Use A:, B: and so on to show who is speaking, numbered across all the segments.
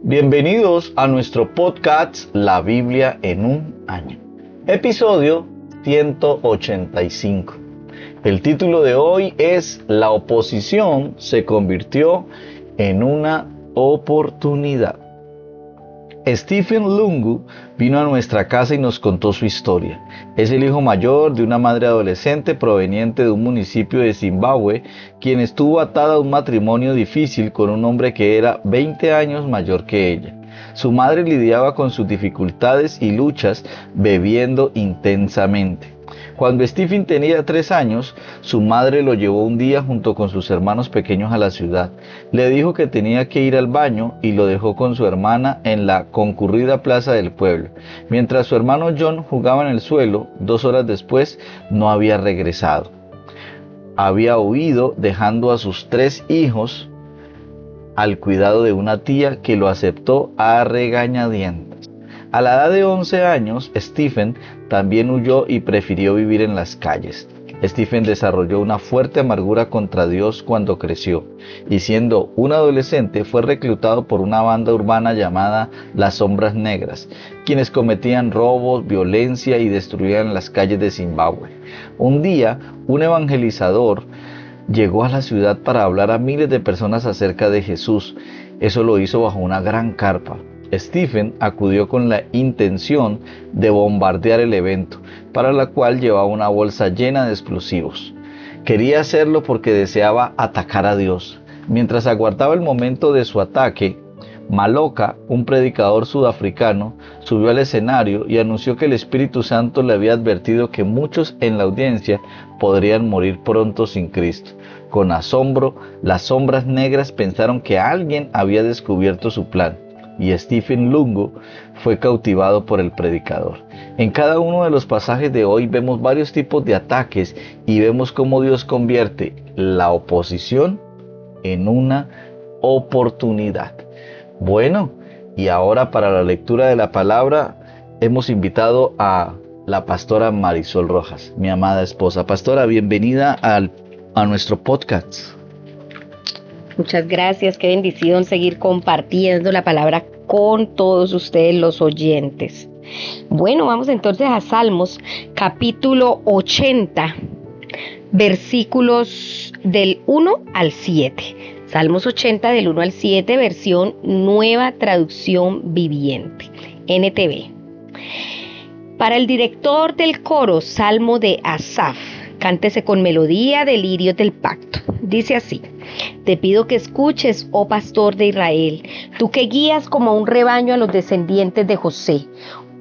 A: Bienvenidos a nuestro podcast La Biblia en un año, episodio 185. El título de hoy es La oposición se convirtió en una oportunidad. Stephen Lungu vino a nuestra casa y nos contó su historia. Es el hijo mayor de una madre adolescente proveniente de un municipio de Zimbabue, quien estuvo atada a un matrimonio difícil con un hombre que era 20 años mayor que ella. Su madre lidiaba con sus dificultades y luchas bebiendo intensamente. Cuando Stephen tenía 3 años, su madre lo llevó un día junto con sus hermanos pequeños a la ciudad. Le dijo que tenía que ir al baño y lo dejó con su hermana en la concurrida plaza del pueblo. Mientras su hermano John jugaba en el suelo, 2 horas después no había regresado. Había huido dejando a sus 3 hijos al cuidado de una tía que lo aceptó a regañadientes. A la edad de 11 años, Stephen también huyó y prefirió vivir en las calles. Stephen desarrolló una fuerte amargura contra Dios cuando creció, y siendo un adolescente fue reclutado por una banda urbana llamada Las Sombras Negras, quienes cometían robos, violencia y destruían las calles de Zimbabue. Un día, un evangelizador llegó a la ciudad para hablar a miles de personas acerca de Jesús. Eso lo hizo bajo una gran carpa. Stephen acudió con la intención de bombardear el evento, para la cual llevaba una bolsa llena de explosivos. Quería hacerlo porque deseaba atacar a Dios. Mientras aguardaba el momento de su ataque, Maloka, un predicador sudafricano, subió al escenario y anunció que el Espíritu Santo le había advertido que muchos en la audiencia podrían morir pronto sin Cristo. Con asombro, las sombras negras pensaron que alguien había descubierto su plan, y Stephen Lungu fue cautivado por el predicador. En cada uno de los pasajes de hoy vemos varios tipos de ataques y vemos cómo Dios convierte la oposición en una oportunidad. Bueno, y ahora para la lectura de la palabra hemos invitado a la pastora Marisol Rojas, mi amada esposa. Pastora, bienvenida a nuestro podcast.
B: Muchas gracias, qué bendición seguir compartiendo la palabra con todos ustedes los oyentes. Bueno, vamos entonces a Salmos capítulo 80, versículos del 1 al 7. Salmos 80 del 1 al 7, versión Nueva Traducción Viviente, NTV. Para el director del coro, Salmo de Asaf, cántese con melodía de lirios del pacto. Dice así: te pido que escuches, oh pastor de Israel, tú que guías como un rebaño a los descendientes de José.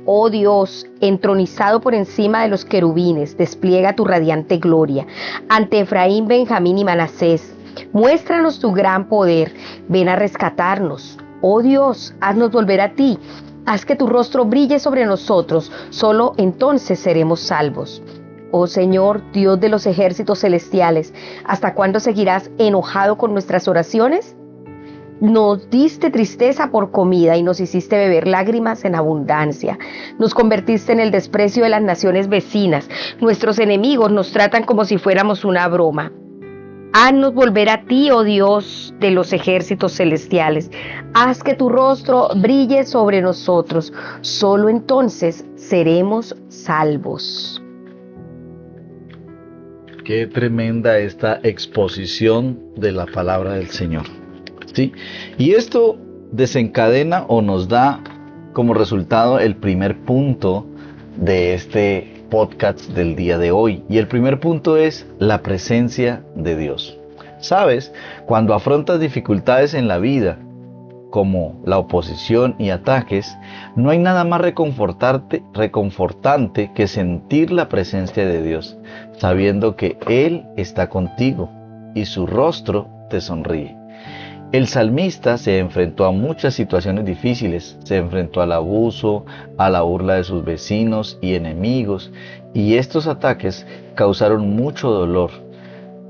B: Oh Dios, entronizado por encima de los querubines, despliega tu radiante gloria ante Efraín, Benjamín y Manasés. Muéstranos tu gran poder, ven a rescatarnos. Oh Dios, haznos volver a ti, haz que tu rostro brille sobre nosotros, solo entonces seremos salvos. Oh Señor, Dios de los ejércitos celestiales, ¿hasta cuándo seguirás enojado con nuestras oraciones? Nos diste tristeza por comida y nos hiciste beber lágrimas en abundancia. Nos convertiste en el desprecio de las naciones vecinas. Nuestros enemigos nos tratan como si fuéramos una broma. Haznos volver a ti, oh Dios de los ejércitos celestiales. Haz que tu rostro brille sobre nosotros. Solo entonces seremos salvos.
A: Qué tremenda esta exposición de la palabra del Señor. ¿Sí? Y esto desencadena o nos da como resultado el primer punto de este podcast del día de hoy. Y el primer punto es la presencia de Dios. ¿Sabes? Cuando afrontas dificultades en la vida, como la oposición y ataques, no hay nada más reconfortante que sentir la presencia de Dios, sabiendo que Él está contigo y su rostro te sonríe. El salmista se enfrentó a muchas situaciones difíciles, se enfrentó al abuso, a la burla de sus vecinos y enemigos, y estos ataques causaron mucho dolor.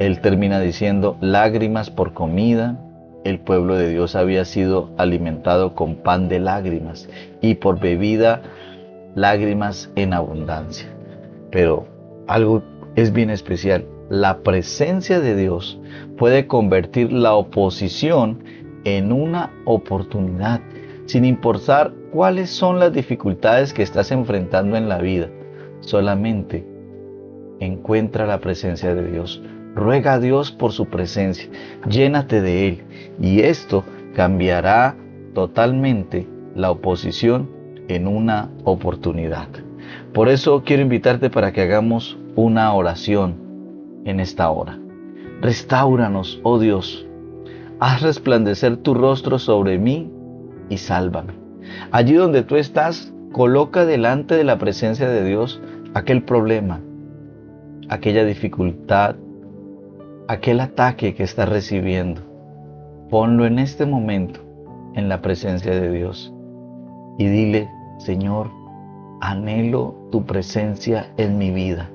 A: Él termina diciendo: lágrimas por comida. El pueblo de Dios había sido alimentado con pan de lágrimas y por bebida lágrimas en abundancia. Pero algo es bien especial: la presencia de Dios puede convertir la oposición en una oportunidad. sin importar cuáles son las dificultades que estás enfrentando en la vida. Solamente encuentra la presencia de Dios. Ruega a Dios por su presencia. Llénate de Él. Y esto cambiará totalmente la oposición en una oportunidad. Por eso quiero invitarte para que hagamos una oración en esta hora. Restáuranos, oh Dios. Haz resplandecer tu rostro sobre mí y sálvame. Allí donde tú estás, coloca delante de la presencia de Dios aquel problema, aquella dificultad, aquel ataque que estás recibiendo. Ponlo en este momento en la presencia de Dios y dile: Señor, anhelo tu presencia en mi vida.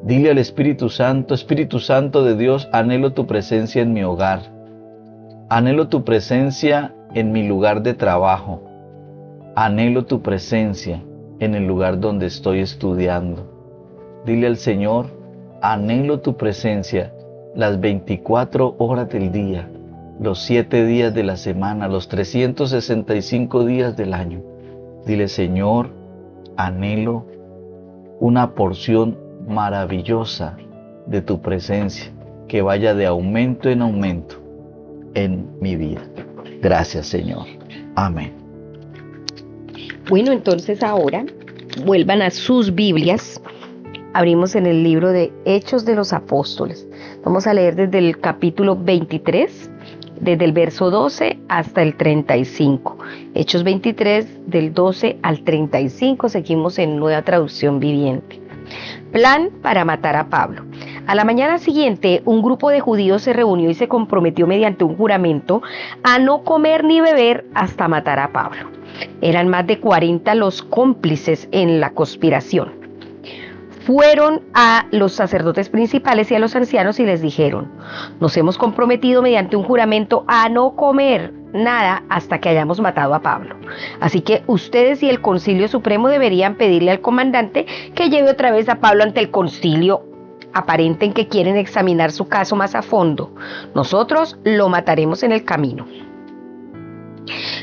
A: Dile al Espíritu Santo de Dios, anhelo tu presencia en mi hogar. Anhelo tu presencia en mi lugar de trabajo. Anhelo tu presencia en el lugar donde estoy estudiando. Dile al Señor: anhelo tu presencia las 24 horas del día, los 7 días de la semana, los 365 días del año. Dile: Señor, anhelo una porción maravillosa de tu presencia, que vaya de aumento en aumento en mi vida. Gracias, Señor. Amén.
B: Bueno, entonces ahora vuelvan a sus Biblias. Abrimos en el libro de Hechos de los Apóstoles. Vamos a leer desde el capítulo 23, desde el verso 12 hasta el 35. Hechos 23, del 12 al 35. Seguimos en Nueva Traducción Viviente. Plan para matar a Pablo. A la mañana siguiente, un grupo de judíos se reunió y se comprometió mediante un juramento a no comer ni beber hasta matar a Pablo. Eran más de 40 los cómplices en la conspiración. Fueron a los sacerdotes principales y a los ancianos y les dijeron: nos hemos comprometido mediante un juramento a no comer nada hasta que hayamos matado a Pablo. Así que ustedes y el Concilio Supremo deberían pedirle al comandante que lleve otra vez a Pablo ante el concilio. Aparenten que quieren examinar su caso más a fondo. Nosotros lo mataremos en el camino.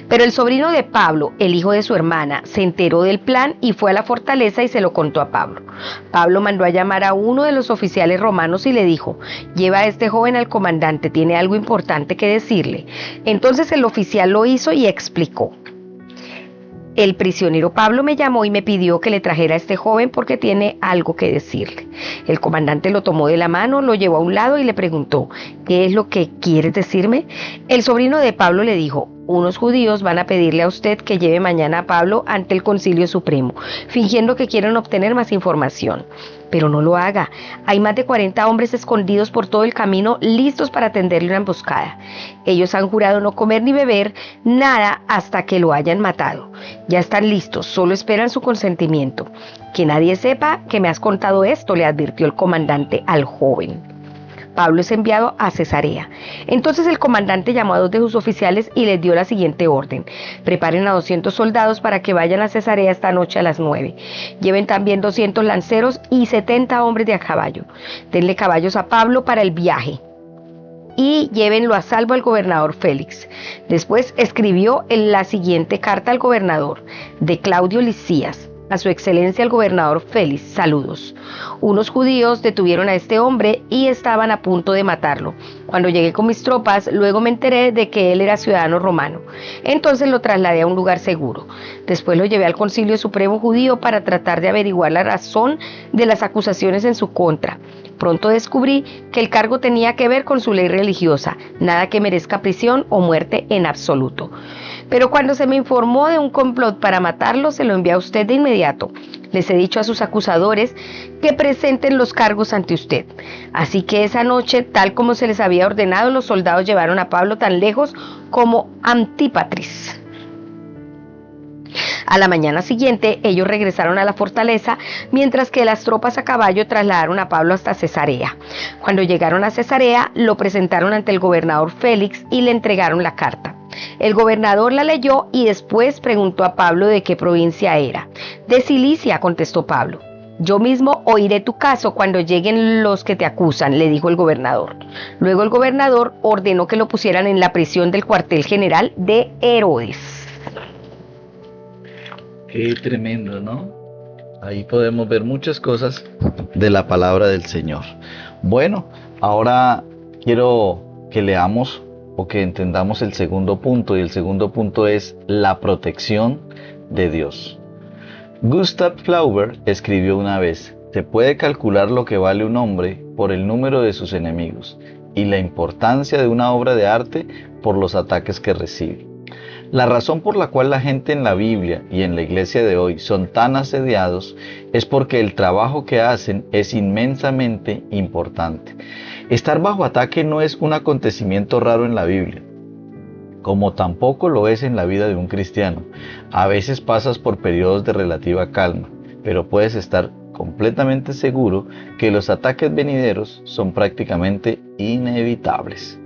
B: Pero el sobrino de Pablo, el hijo de su hermana, se enteró del plan y fue a la fortaleza y se lo contó a Pablo. Pablo mandó a llamar a uno de los oficiales romanos y le dijo: lleva a este joven al comandante, tiene algo importante que decirle. Entonces el oficial lo hizo y explicó: el prisionero Pablo me llamó y me pidió que le trajera a este joven porque tiene algo que decirle. El comandante lo tomó de la mano, lo llevó a un lado y le preguntó: ¿qué es lo que quieres decirme? El sobrino de Pablo le dijo: unos judíos van a pedirle a usted que lleve mañana a Pablo ante el Concilio Supremo, fingiendo que quieren obtener más información. Pero no lo haga. Hay más de 40 hombres escondidos por todo el camino, listos para tenderle una emboscada. Ellos han jurado no comer ni beber nada hasta que lo hayan matado. Ya están listos, solo esperan su consentimiento. Que nadie sepa que me has contado esto, le advirtió el comandante al joven. Pablo es enviado a Cesarea. Entonces el comandante llamó a 2 de sus oficiales y les dio la siguiente orden: preparen a 200 soldados para que vayan a Cesarea esta noche a las 9. Lleven también 200 lanceros y 70 hombres de a caballo. Denle caballos a Pablo para el viaje y llévenlo a salvo al gobernador Félix. Después escribió en la siguiente carta al gobernador: de Claudio Lisias, a su excelencia el gobernador Félix, saludos. Unos judíos detuvieron a este hombre y estaban a punto de matarlo. Cuando llegué con mis tropas, luego me enteré de que él era ciudadano romano. Entonces lo trasladé a un lugar seguro. Después lo llevé al Concilio Supremo Judío para tratar de averiguar la razón de las acusaciones en su contra. Pronto descubrí que el cargo tenía que ver con su ley religiosa, nada que merezca prisión o muerte en absoluto. Pero cuando se me informó de un complot para matarlo, se lo envié a usted de inmediato. Les he dicho a sus acusadores que presenten los cargos ante usted. Así que esa noche, tal como se les había ordenado, los soldados llevaron a Pablo tan lejos como Antípatris. A la mañana siguiente, ellos regresaron a la fortaleza, mientras que las tropas a caballo trasladaron a Pablo hasta Cesarea. Cuando llegaron a Cesarea, lo presentaron ante el gobernador Félix y le entregaron la carta. El gobernador la leyó y después preguntó a Pablo de qué provincia era. De Cilicia, contestó Pablo. Yo mismo oiré tu caso cuando lleguen los que te acusan, le dijo el gobernador. Luego el gobernador ordenó que lo pusieran en la prisión del cuartel general de Herodes.
A: Qué tremendo, ¿no? Ahí podemos ver muchas cosas de la palabra del Señor. Bueno, ahora quiero que leamos o que entendamos el segundo punto, y el segundo punto es la protección de Dios. Gustav Flaubert escribió una vez: se puede calcular lo que vale un hombre por el número de sus enemigos y la importancia de una obra de arte por los ataques que recibe. La razón por la cual la gente en la Biblia y en la iglesia de hoy son tan asediados es porque el trabajo que hacen es inmensamente importante. Estar bajo ataque no es un acontecimiento raro en la Biblia, como tampoco lo es en la vida de un cristiano. A veces pasas por periodos de relativa calma, pero puedes estar completamente seguro que los ataques venideros son prácticamente inevitables.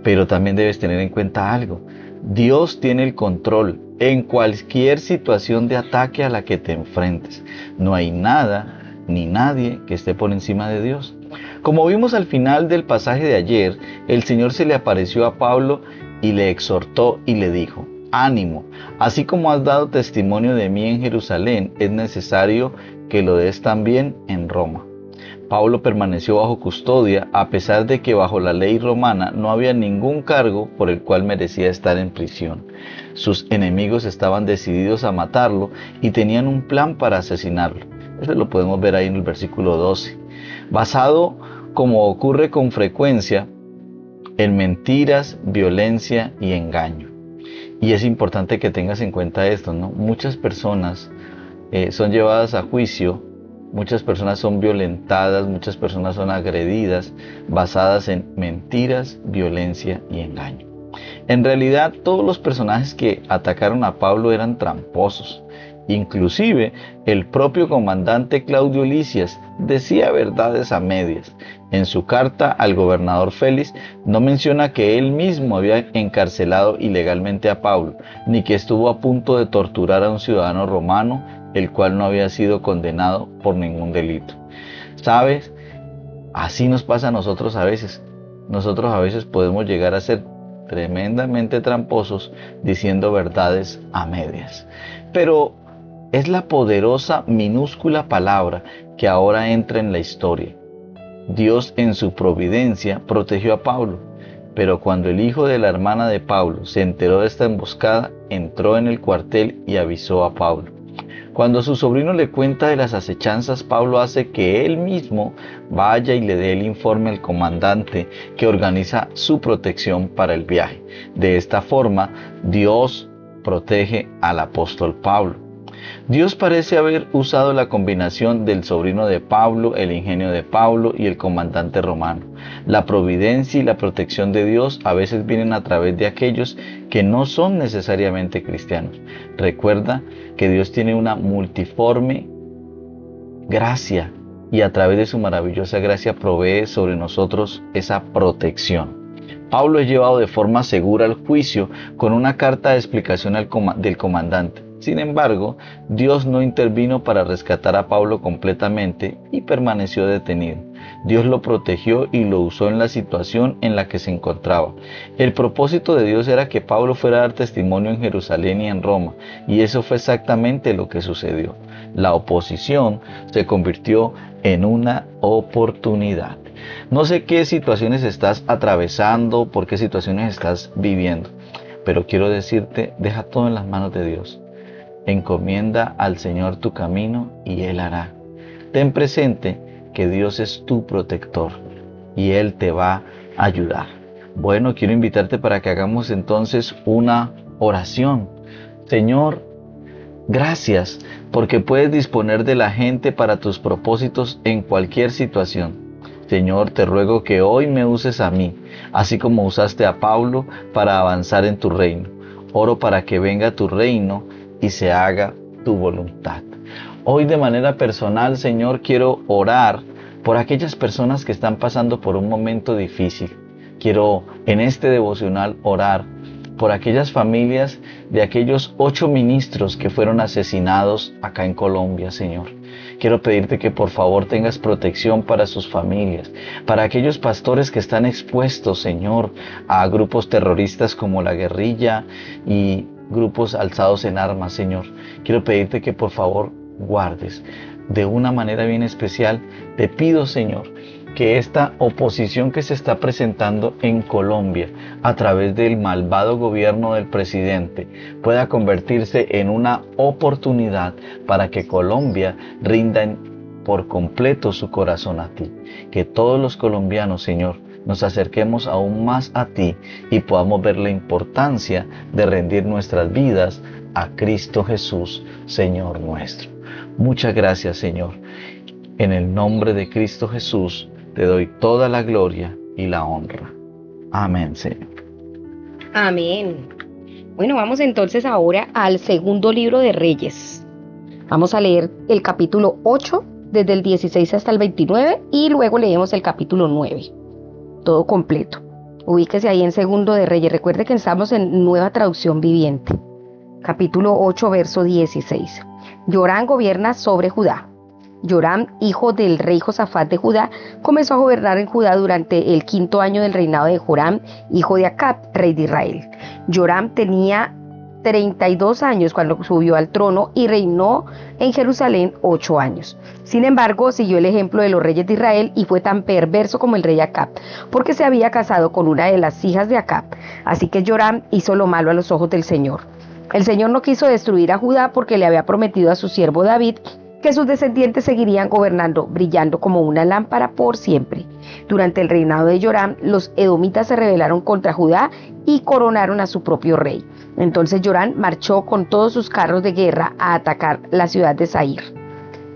A: Pero también debes tener en cuenta algo: Dios tiene el control en cualquier situación de ataque a la que te enfrentes. No hay nada ni nadie que esté por encima de Dios. Como vimos al final del pasaje de ayer, el Señor se le apareció a Pablo y le exhortó y le dijo: ánimo, así como has dado testimonio de mí en Jerusalén, es necesario que lo des también en Roma. Pablo permaneció bajo custodia a pesar de que bajo la ley romana no había ningún cargo por el cual merecía estar en prisión. Sus enemigos estaban decididos a matarlo y tenían un plan para asesinarlo. Eso lo podemos ver ahí en el versículo 12. Basado, como ocurre con frecuencia, en mentiras, violencia y engaño. Y es importante que tengas en cuenta esto, ¿no? Muchas personas son llevadas a juicio. Muchas personas son violentadas, muchas personas son agredidas, basadas en mentiras, violencia y engaño. En realidad, todos los personajes que atacaron a Pablo eran tramposos. Inclusive, el propio comandante Claudio Lisias decía verdades a medias. En su carta al gobernador Félix no menciona que él mismo había encarcelado ilegalmente a Pablo, ni que estuvo a punto de torturar a un ciudadano romano, el cual no había sido condenado por ningún delito. ¿Sabes? Así nos pasa a nosotros a veces. Nosotros a veces podemos llegar a ser tremendamente tramposos diciendo verdades a medias. Pero es la poderosa, minúscula palabra que ahora entra en la historia. Dios en su providencia protegió a Pablo, pero cuando el hijo de la hermana de Pablo se enteró de esta emboscada, entró en el cuartel y avisó a Pablo. Cuando su sobrino le cuenta de las acechanzas, Pablo hace que él mismo vaya y le dé el informe al comandante que organiza su protección para el viaje. De esta forma, Dios protege al apóstol Pablo. Dios parece haber usado la combinación del sobrino de Pablo, el ingenio de Pablo y el comandante romano. La providencia y la protección de Dios a veces vienen a través de aquellos que no son necesariamente cristianos. Recuerda que Dios tiene una multiforme gracia y a través de su maravillosa gracia provee sobre nosotros esa protección. Pablo es llevado de forma segura al juicio con una carta de explicación del comandante. Sin embargo, Dios no intervino para rescatar a Pablo completamente y permaneció detenido. Dios lo protegió y lo usó en la situación en la que se encontraba. El propósito de Dios era que Pablo fuera a dar testimonio en Jerusalén y en Roma, y eso fue exactamente lo que sucedió. La oposición se convirtió en una oportunidad. No sé qué situaciones estás atravesando, por qué situaciones estás viviendo, pero quiero decirte, deja todo en las manos de Dios. Encomienda al Señor tu camino y Él hará. Ten presente que Dios es tu protector y Él te va a ayudar. Bueno, quiero invitarte para que hagamos entonces una oración. Señor, gracias porque puedes disponer de la gente para tus propósitos en cualquier situación. Señor, te ruego que hoy me uses a mí, así como usaste a Pablo para avanzar en tu reino. Oro para que venga tu reino y se haga tu voluntad. Hoy de manera personal, Señor, quiero orar por aquellas personas que están pasando por un momento difícil. Quiero en este devocional orar por aquellas familias de aquellos 8 ministros que fueron asesinados acá en Colombia, Señor. Quiero pedirte que por favor tengas protección para sus familias, para aquellos pastores que están expuestos, Señor, a grupos terroristas como la guerrilla y grupos alzados en armas, Señor. Quiero pedirte que por favor guardes de una manera bien especial. Te pido, Señor, que esta oposición que se está presentando en Colombia a través del malvado gobierno del presidente pueda convertirse en una oportunidad para que Colombia rinda por completo su corazón a ti. Que todos los colombianos, Señor, nos acerquemos aún más a ti y podamos ver la importancia de rendir nuestras vidas a Cristo Jesús, Señor nuestro. Muchas gracias, Señor. En el nombre de Cristo Jesús, te doy toda la gloria y la honra. Amén, Señor.
B: Amén. Bueno, vamos entonces ahora al segundo libro de Reyes. Vamos a leer el capítulo 8, desde el 16 hasta el 29, y luego leemos el capítulo 9, todo completo. Ubíquese ahí en segundo de Reyes. Recuerde que estamos en Nueva Traducción Viviente. Capítulo 8, verso 16. Joram gobierna sobre Judá. Joram, hijo del rey Josafat de Judá, comenzó a gobernar en Judá durante el 5º año del reinado de Joram, hijo de Acab, rey de Israel. Joram tenía 32 años cuando subió al trono y reinó en Jerusalén 8 años. Sin embargo, siguió el ejemplo de los reyes de Israel y fue tan perverso como el rey Acab, porque se había casado con una de las hijas de Acab. Así que Joram hizo lo malo a los ojos del Señor. El Señor no quiso destruir a Judá porque le había prometido a su siervo David que sus descendientes seguirían gobernando, brillando como una lámpara por siempre. Durante el reinado de Joram, los edomitas se rebelaron contra Judá y coronaron a su propio rey. Entonces Joram marchó con todos sus carros de guerra a atacar la ciudad de Zair.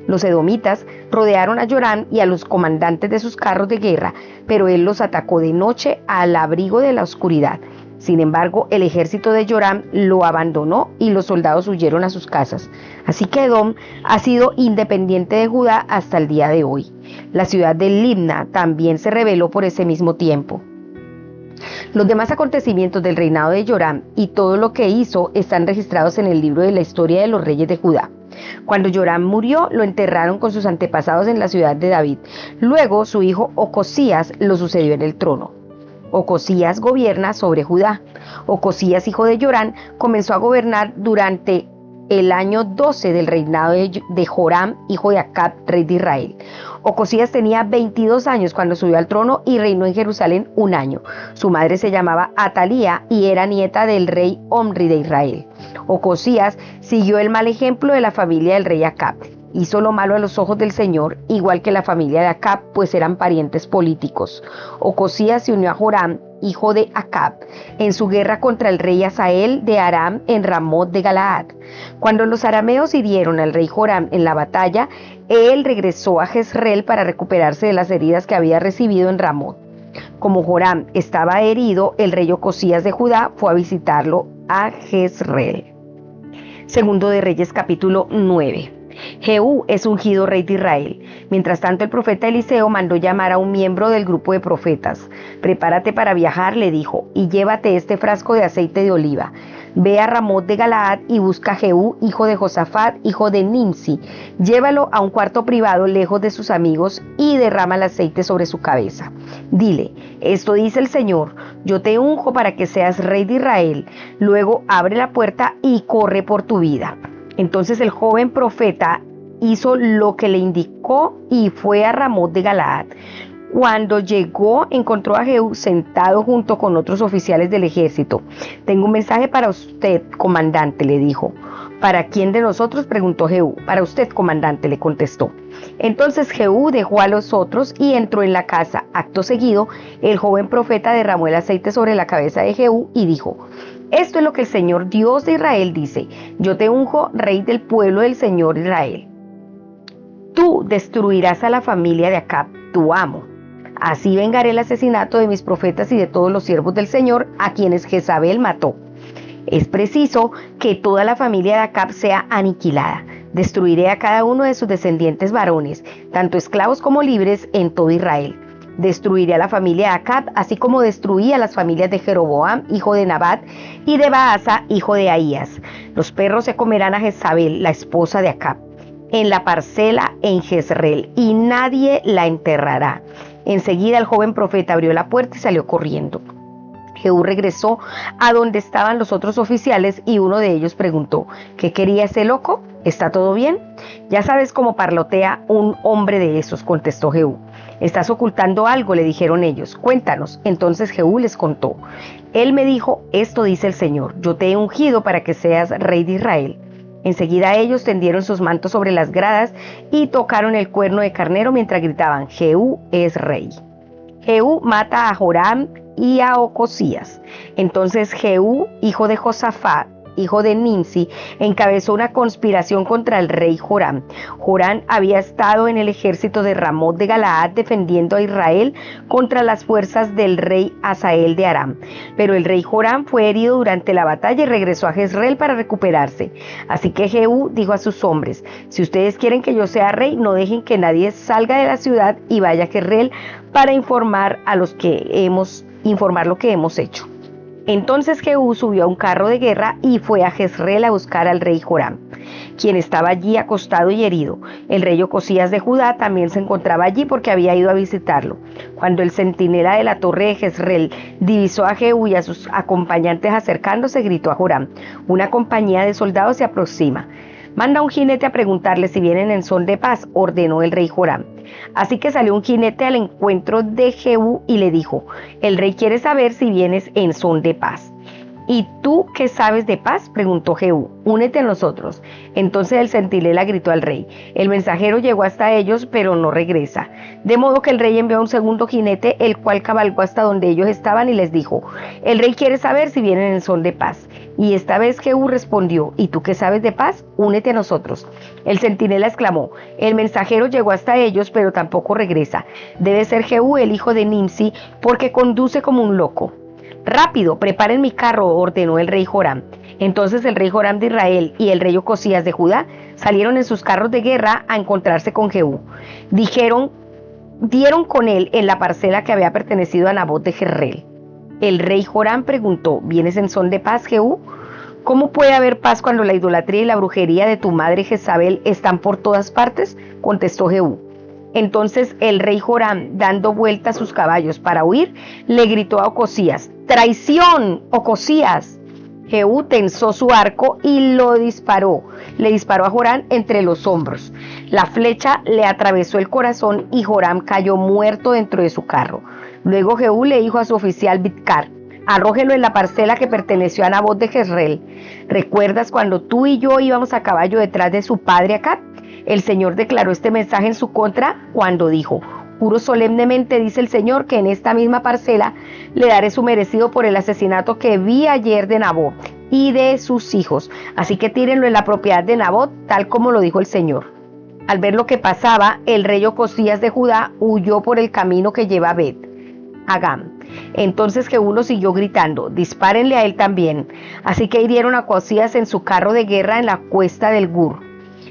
B: Los edomitas rodearon a Joram y a los comandantes de sus carros de guerra, pero él los atacó de noche al abrigo de la oscuridad. Sin embargo, el ejército de Joram lo abandonó y los soldados huyeron a sus casas. Así que Edom ha sido independiente de Judá hasta el día de hoy. La ciudad de Libna también se rebeló por ese mismo tiempo. Los demás acontecimientos del reinado de Joram y todo lo que hizo están registrados en el libro de la historia de los reyes de Judá. Cuando Joram murió, lo enterraron con sus antepasados en la ciudad de David. Luego, su hijo Ocosías lo sucedió en el trono. Ocosías gobierna sobre Judá. Ocosías, hijo de Joram, comenzó a gobernar durante el año 12 del reinado de Joram, hijo de Acab, rey de Israel. Ocosías tenía 22 años cuando subió al trono y reinó en Jerusalén 1 año. Su madre se llamaba Atalía y era nieta del rey Omri de Israel. Ocosías siguió el mal ejemplo de la familia del rey Acab. Hizo lo malo a los ojos del Señor, igual que la familia de Acab, pues eran parientes políticos. Ocosías se unió a Joram, hijo de Acab, en su guerra contra el rey Hazael de Aram en Ramot de Galaad. Cuando los arameos hirieron al rey Joram en la batalla, él regresó a Jezreel para recuperarse de las heridas que había recibido en Ramot. Como Joram estaba herido, el rey Ocosías de Judá fue a visitarlo a Jezreel. Segundo de Reyes, capítulo 9. Jehú es ungido rey de Israel. Mientras tanto, el profeta Eliseo mandó llamar a un miembro del grupo de profetas. Prepárate para viajar, le dijo, y llévate este frasco de aceite de oliva. Ve a Ramot de Galaad y busca a Jehú, hijo de Josafat, hijo de Nimsi. Llévalo a un cuarto privado lejos de sus amigos y derrama el aceite sobre su cabeza. Dile, esto dice el Señor, yo te unjo para que seas rey de Israel. Luego abre la puerta y corre por tu vida. Entonces el joven profeta hizo lo que le indicó y fue a Ramot de Galaad. Cuando llegó, encontró a Jehú sentado junto con otros oficiales del ejército. Tengo un mensaje para usted, comandante, le dijo. ¿Para quién de nosotros?, preguntó Jehú. Para usted, comandante, le contestó. Entonces Jehú dejó a los otros y entró en la casa. Acto seguido, el joven profeta derramó el aceite sobre la cabeza de Jehú y dijo: esto es lo que el Señor Dios de Israel dice: yo te unjo rey del pueblo del Señor Israel. Tú destruirás a la familia de Acab, tu amo. Así vengaré el asesinato de mis profetas y de todos los siervos del Señor a quienes Jezabel mató. Es preciso que toda la familia de Acab sea aniquilada. Destruiré a cada uno de sus descendientes varones, tanto esclavos como libres, en todo Israel. Destruiré a la familia de Acab, así como destruí a las familias de Jeroboam, hijo de Nabat, y de Baasa, hijo de Ahías. Los perros se comerán a Jezabel, la esposa de Acab, en la parcela en Jezreel, y nadie la enterrará. Enseguida el joven profeta abrió la puerta y salió corriendo. Jehú regresó a donde estaban los otros oficiales y uno de ellos preguntó: ¿qué quería ese loco? ¿Está todo bien? Ya sabes cómo parlotea un hombre de esos, contestó Jehú. Estás ocultando algo, le dijeron ellos. Cuéntanos. Entonces Jehú les contó. Él me dijo: esto dice el Señor, yo te he ungido para que seas rey de Israel. Enseguida ellos tendieron sus mantos sobre las gradas y tocaron el cuerno de carnero mientras gritaban: Jehú es rey. Jehú mata a Joram y a Ocosías. Entonces Jehú, hijo de Josafat, hijo de Nimsi, encabezó una conspiración contra el rey Joram. Joram había estado en el ejército de Ramot de Galaad defendiendo a Israel contra las fuerzas del rey Hazael de Aram. Pero el rey Joram fue herido durante la batalla y regresó a Jezreel para recuperarse. Así que Jehú dijo a sus hombres: si ustedes quieren que yo sea rey, no dejen que nadie salga de la ciudad y vaya a Jezreel para informar lo que hemos hecho. Entonces Jehú subió a un carro de guerra y fue a Jezreel a buscar al rey Joram, quien estaba allí acostado y herido. El rey Ocosías de Judá también se encontraba allí porque había ido a visitarlo. Cuando el centinela de la torre de Jezreel divisó a Jehú y a sus acompañantes acercándose, gritó a Joram: una compañía de soldados se aproxima. Manda un jinete a preguntarle si vienen en son de paz, ordenó el rey Joram. Así que salió un jinete al encuentro de Jehú y le dijo: el rey quiere saber si vienes en son de paz. ¿Y tú qué sabes de paz?, preguntó Jehú. Únete a nosotros. Entonces el centinela gritó al rey. El mensajero llegó hasta ellos, pero no regresa. De modo que el rey envió a un segundo jinete, el cual cabalgó hasta donde ellos estaban y les dijo: el rey quiere saber si vienen en son de paz. Y esta vez Jehú respondió: ¿y tú qué sabes de paz? Únete a nosotros. El centinela exclamó: el mensajero llegó hasta ellos, pero tampoco regresa. Debe ser Jehú, el hijo de Nimsi, porque conduce como un loco. Rápido, preparen mi carro, ordenó el rey Joram. Entonces el rey Joram de Israel y el rey Ocosías de Judá salieron en sus carros de guerra a encontrarse con Jehú. Dieron con él en la parcela que había pertenecido a Nabot de Jezreel. El rey Joram preguntó: ¿vienes en son de paz, Jehú? ¿Cómo puede haber paz cuando la idolatría y la brujería de tu madre Jezabel están por todas partes?, contestó Jehú. Entonces el rey Joram, dando vuelta a sus caballos para huir, le gritó a Ocosías: ¡traición, Ocosías! Jehú tensó su arco y le disparó a Joram entre los hombros. La flecha le atravesó el corazón y Joram cayó muerto dentro de su carro. Luego Jehú le dijo a su oficial Bidkar: arrójelo en la parcela que perteneció a Nabot de Jezreel. ¿Recuerdas cuando tú y yo íbamos a caballo detrás de su padre Acab? El Señor declaró este mensaje en su contra cuando dijo: juro solemnemente, dice el Señor, que en esta misma parcela le daré su merecido por el asesinato que vi ayer de Nabot y de sus hijos. Así que tírenlo en la propiedad de Nabot, tal como lo dijo el Señor. Al ver lo que pasaba, el rey Ocosías de Judá huyó por el camino que lleva a Bet Hagam. Entonces Jehú lo siguió gritando: dispárenle a él también. Así que hirieron a Ocosías en su carro de guerra en la cuesta del Gur,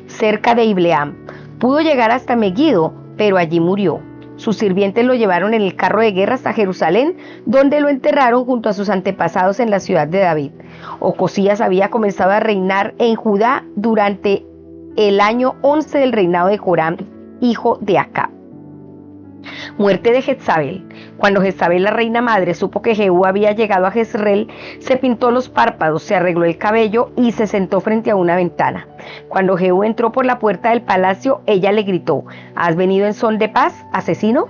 B: cerca de Ibleam. Pudo llegar hasta Megiddo, pero allí murió. Sus sirvientes lo llevaron en el carro de guerra hasta Jerusalén, donde lo enterraron junto a sus antepasados en la ciudad de David. Ocosías había comenzado a reinar en Judá durante el año 11 del reinado de Joram, hijo de Acab. Muerte de Jezabel. Cuando Jezabel, la reina madre, supo que Jehú había llegado a Jezreel, se pintó los párpados, se arregló el cabello y se sentó frente a una ventana. Cuando Jehú entró por la puerta del palacio, ella le gritó: ¿has venido en son de paz, asesino?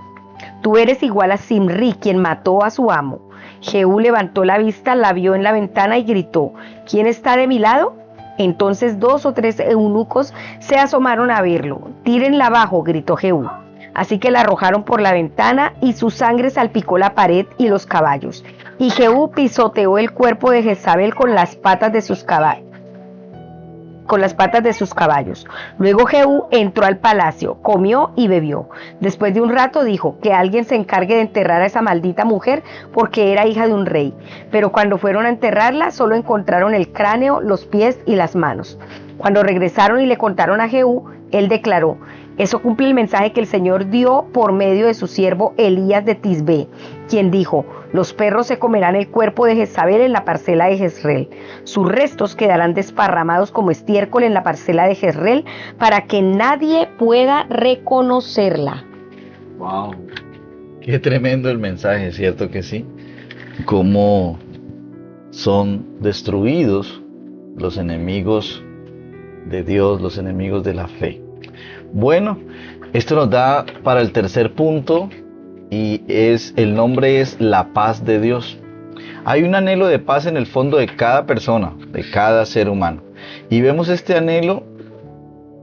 B: Tú eres igual a Zimri, quien mató a su amo. Jehú levantó la vista, la vio en la ventana y gritó: ¿quién está de mi lado? Entonces 2 o 3 eunucos se asomaron a verlo. Tírenla abajo, gritó Jehú. Así que la arrojaron por la ventana y su sangre salpicó la pared y los caballos. Y Jehú pisoteó el cuerpo de Jezabel con las patas de sus caballos. Luego Jehú entró al palacio, comió y bebió. Después de un rato dijo: que alguien se encargue de enterrar a esa maldita mujer, porque era hija de un rey. Pero cuando fueron a enterrarla, solo encontraron el cráneo, los pies y las manos. Cuando regresaron y le contaron a Jehú, él declaró: eso cumple el mensaje que el Señor dio por medio de su siervo Elías de Tisbe, quien dijo: los perros se comerán el cuerpo de Jezabel en la parcela de Jezreel. Sus restos quedarán desparramados como estiércol en la parcela de Jezreel, para que nadie pueda reconocerla.
A: Wow, qué tremendo el mensaje, ¿cierto que sí? cómo son destruidos los enemigos de Dios, los enemigos de la fe. Bueno, esto nos da para el tercer punto y el nombre es la paz de Dios. Hay un anhelo de paz en el fondo de cada persona, de cada ser humano. Y vemos este anhelo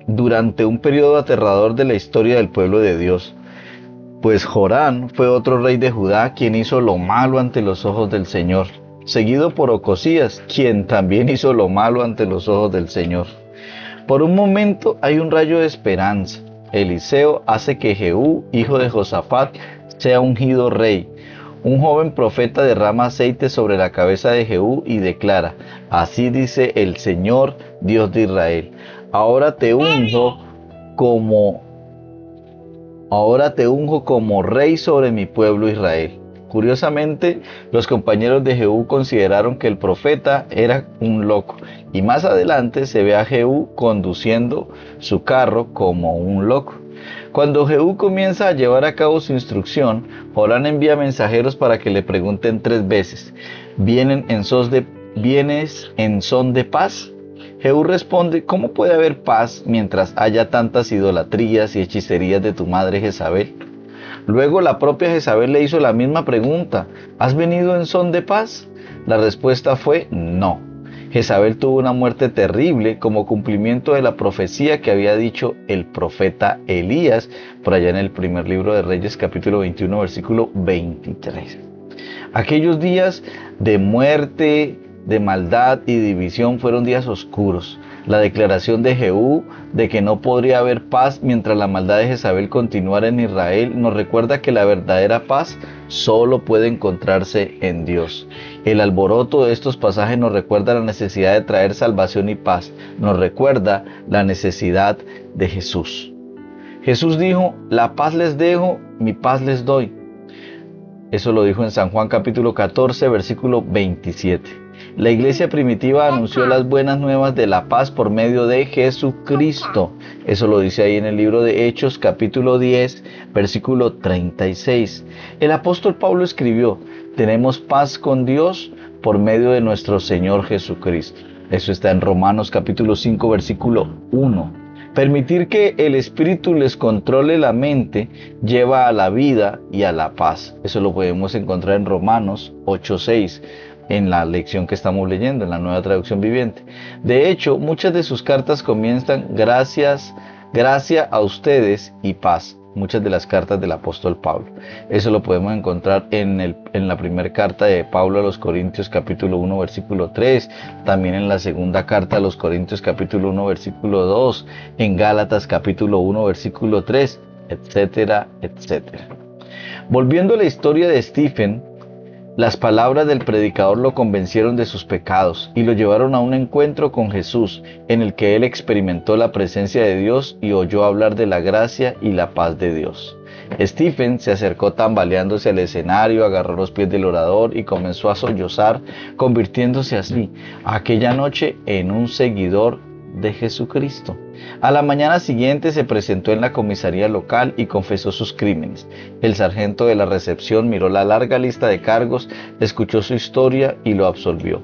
A: durante un periodo aterrador de la historia del pueblo de Dios. Pues Jorán fue otro rey de Judá quien hizo lo malo ante los ojos del Señor, seguido por Ocosías, quien también hizo lo malo ante los ojos del Señor. Por un momento hay un rayo de esperanza. Eliseo hace que Jehú, hijo de Josafat, sea ungido rey. Un joven profeta derrama aceite sobre la cabeza de Jehú y declara: así dice el Señor, Dios de Israel, ahora te unjo como rey sobre mi pueblo Israel. Curiosamente, los compañeros de Jehú consideraron que el profeta era un loco, y más adelante se ve a Jehú conduciendo su carro como un loco. Cuando Jehú comienza a llevar a cabo su instrucción, Jorán envía mensajeros para que le pregunten 3 veces: ¿vienes en son de paz? Jehú responde: ¿cómo puede haber paz mientras haya tantas idolatrías y hechicerías de tu madre Jezabel? Luego la propia Jezabel le hizo la misma pregunta: ¿has venido en son de paz? La respuesta fue no. Jezabel tuvo una muerte terrible como cumplimiento de la profecía que había dicho el profeta Elías por allá en el primer libro de Reyes, capítulo 21, versículo 23. Aquellos días de muerte, de maldad y división fueron días oscuros. La declaración de Jehú de que no podría haber paz mientras la maldad de Jezabel continuara en Israel nos recuerda que la verdadera paz solo puede encontrarse en Dios. El alboroto de estos pasajes nos recuerda la necesidad de traer salvación y paz. Nos recuerda la necesidad de Jesús. Jesús dijo: la paz les dejo, mi paz les doy. Eso lo dijo en San Juan capítulo 14, versículo 27. La iglesia primitiva anunció las buenas nuevas de la paz por medio de Jesucristo. Eso lo dice ahí en el libro de Hechos, capítulo 10, versículo 36. El apóstol Pablo escribió: tenemos paz con Dios por medio de nuestro Señor Jesucristo. Eso está en Romanos, capítulo 5, versículo 1. Permitir que el Espíritu les controle la mente lleva a la vida y a la paz. Eso lo podemos encontrar en Romanos 8:6. En la lección que estamos leyendo, en la Nueva Traducción Viviente. De hecho, muchas de sus cartas comienzan: gracia a ustedes y paz. Muchas de las cartas del apóstol Pablo. Eso lo podemos encontrar en la primera carta de Pablo a los Corintios, capítulo 1, versículo 3. También en la segunda carta a los Corintios, capítulo 1, versículo 2. En Gálatas, capítulo 1, versículo 3, etcétera, etcétera. Volviendo a la historia de Stephen, las palabras del predicador lo convencieron de sus pecados y lo llevaron a un encuentro con Jesús, en el que él experimentó la presencia de Dios y oyó hablar de la gracia y la paz de Dios. Stephen se acercó tambaleándose al escenario, agarró los pies del orador y comenzó a sollozar, convirtiéndose así, aquella noche, en un seguidor de Jesucristo. A la mañana siguiente se presentó en la comisaría local y confesó sus crímenes. El sargento de la recepción miró la larga lista de cargos, escuchó su historia y lo absolvió.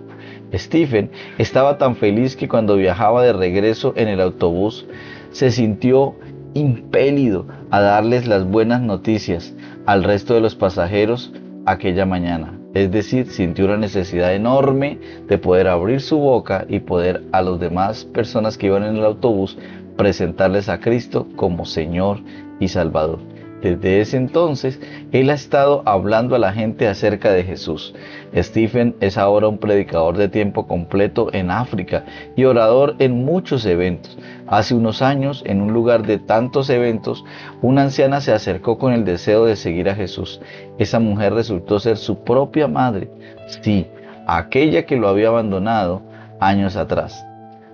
A: Stephen estaba tan feliz que cuando viajaba de regreso en el autobús se sintió impelido a darles las buenas noticias al resto de los pasajeros aquella mañana. Es decir, sintió una necesidad enorme de poder abrir su boca y poder a las demás personas que iban en el autobús presentarles a Cristo como Señor y Salvador. Desde ese entonces, él ha estado hablando a la gente acerca de Jesús. Stephen es ahora un predicador de tiempo completo en África y orador en muchos eventos. Hace unos años, en un lugar de tantos eventos, una anciana se acercó con el deseo de seguir a Jesús. Esa mujer resultó ser su propia madre, sí, aquella que lo había abandonado años atrás.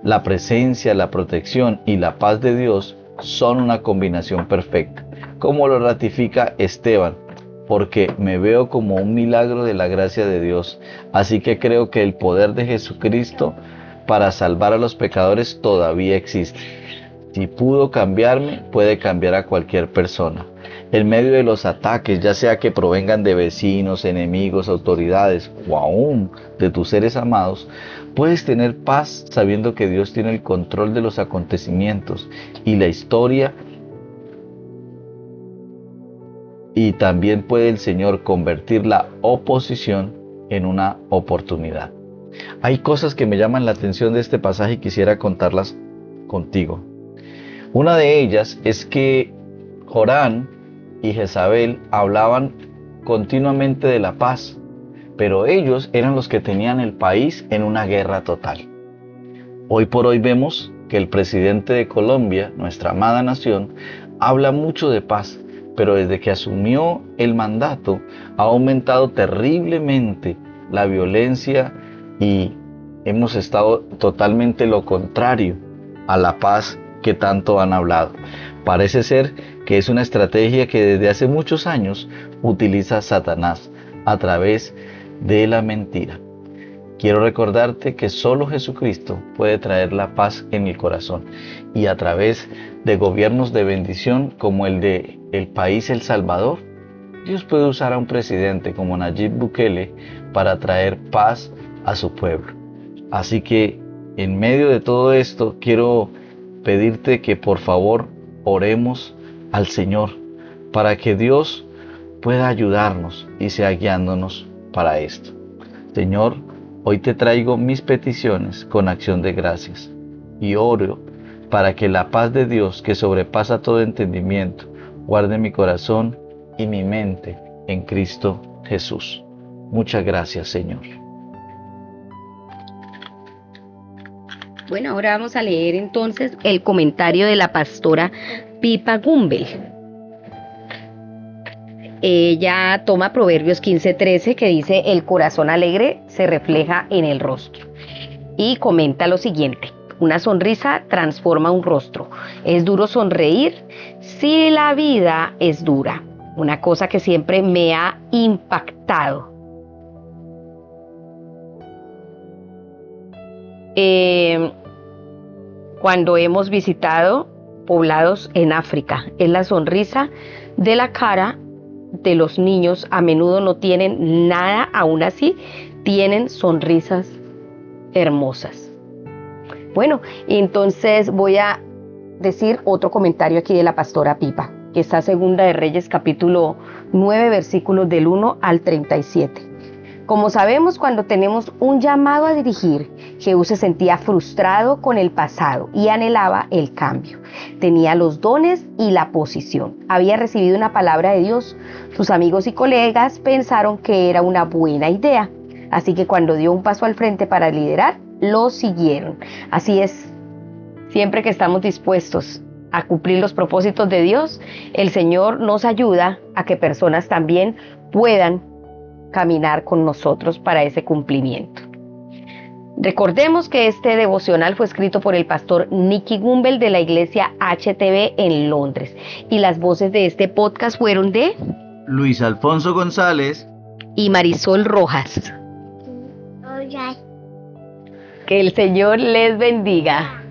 A: La presencia, la protección y la paz de Dios son una combinación perfecta, como lo ratifica Esteban, porque me veo como un milagro de la gracia de Dios, así que creo que el poder de Jesucristo para salvar a los pecadores todavía existe. Si pudo cambiarme, puede cambiar a cualquier persona. En medio de los ataques, ya sea que provengan de vecinos, enemigos, autoridades o aún de tus seres amados, puedes tener paz sabiendo que Dios tiene el control de los acontecimientos y la historia, y también puede el Señor convertir la oposición en una oportunidad. Hay cosas que me llaman la atención de este pasaje y quisiera contarlas contigo. Una de ellas es que Jorán y Jezabel hablaban continuamente de la paz, pero ellos eran los que tenían el país en una guerra total. Hoy por hoy vemos que el presidente de Colombia, nuestra amada nación, habla mucho de paz, pero desde que asumió el mandato ha aumentado terriblemente la violencia y hemos estado totalmente lo contrario a la paz que tanto han hablado. Parece ser que es una estrategia que desde hace muchos años utiliza Satanás a través de la mentira. Quiero recordarte que solo Jesucristo puede traer la paz en el corazón, y a través de gobiernos de bendición como el de el país El Salvador, Dios puede usar a un presidente como Nayib Bukele para traer paz a su pueblo. Así que en medio de todo esto quiero pedirte que por favor oremos al Señor para que Dios pueda ayudarnos y sea guiándonos para esto. Señor, hoy te traigo mis peticiones con acción de gracias y oro para que la paz de Dios, que sobrepasa todo entendimiento, guarde mi corazón y mi mente en Cristo Jesús. Muchas gracias, Señor.
B: Bueno, ahora vamos a leer entonces el comentario de la pastora Pipa Gumbel. Ella toma Proverbios 15:13, que dice: el corazón alegre se refleja en el rostro. Y comenta lo siguiente: una sonrisa transforma un rostro. Es duro sonreír si la vida es dura. Una cosa que siempre me ha impactado. Cuando hemos visitado poblados en África, es la sonrisa de la cara de los niños. A menudo no tienen nada, aún así tienen sonrisas hermosas. Bueno, entonces voy a decir otro comentario aquí de la pastora Pipa, que está Segunda de Reyes capítulo 9 versículos del 1 al 37. Como sabemos, cuando tenemos un llamado a dirigir, Jehú se sentía frustrado con el pasado y anhelaba el cambio. Tenía los dones y la posición. Había recibido una palabra de Dios. Sus amigos y colegas pensaron que era una buena idea. Así que cuando dio un paso al frente para liderar, lo siguieron. Así es, siempre que estamos dispuestos a cumplir los propósitos de Dios, el Señor nos ayuda a que personas también puedan caminar con nosotros para ese cumplimiento. Recordemos que este devocional fue escrito por el pastor Nicky Gumbel de la iglesia HTB en Londres, y las voces de este podcast fueron de
A: Luis Alfonso González
B: y Marisol Rojas. Que el Señor les bendiga.